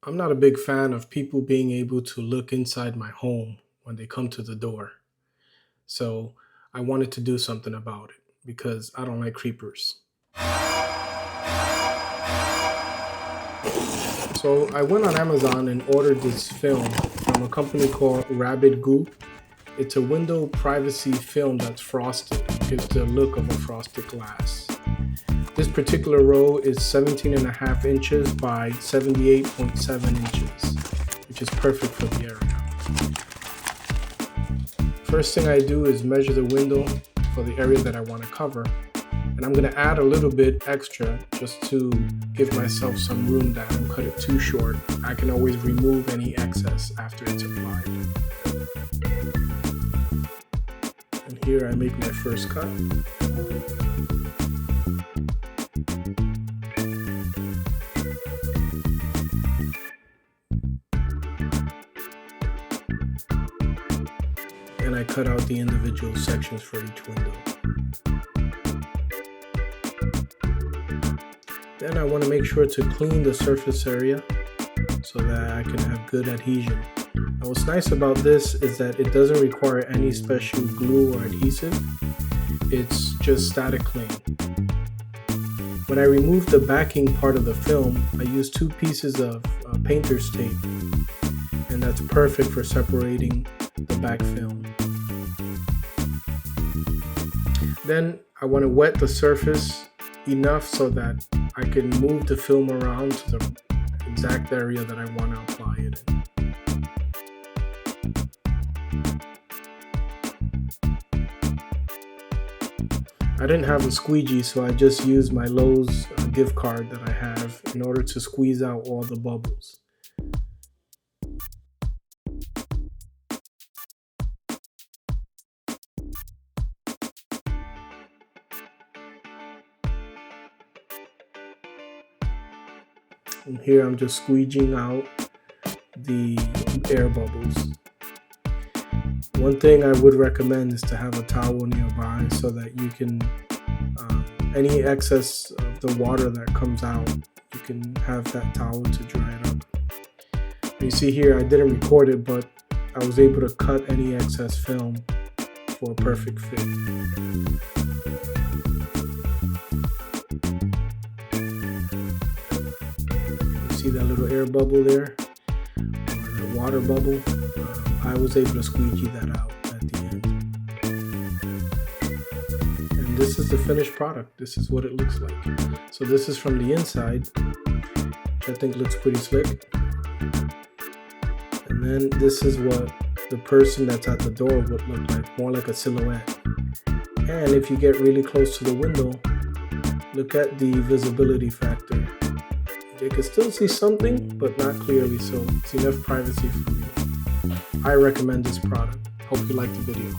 I'm not a big fan of people being able to look inside my home when they come to the door. So I wanted to do something about it because I don't like creepers. So I went on Amazon and ordered this film from a company called Rabbit Goo. It's a window privacy film that's frosted. It gives the look of a frosted glass. This particular row is 17.5 inches by 78.7 inches, which is perfect for the area. First thing I do is measure the window for the area that I want to cover. And I'm going to add a little bit extra just to give myself some room that I don't cut it too short. I can always remove any excess after it's applied. And here I make my first cut. And I cut out the individual sections for each window. Then I want to make sure to clean the surface area so that I can have good adhesion. Now what's nice about this is that it doesn't require any special glue or adhesive. It's just static cling. When I remove the backing part of the film, I use 2 pieces of painter's tape, and that's perfect for separating the back film. Then I want to wet the surface enough so that I can move the film around to the exact area that I want to apply it in. I didn't have a squeegee, so I just used my Lowe's gift card that I have in order to squeeze out all the bubbles. And here I'm just squeegeeing out the air bubbles. One thing I would recommend is to have a towel nearby so that you can, any excess of the water that comes out, you can have that towel to dry it up. You see here, I didn't record it, but I was able to cut any excess film for a perfect fit. See that little air bubble there, or the water bubble? I was able to squeegee that out at the end. And this is the finished product. This is what it looks like. So this is from the inside, which I think looks pretty slick. And then this is what the person that's at the door would look like, more like a silhouette. And if you get really close to the window, look at the visibility factor. You can still see something, but not clearly, so it's enough privacy for me. I recommend this product. Hope you liked the video.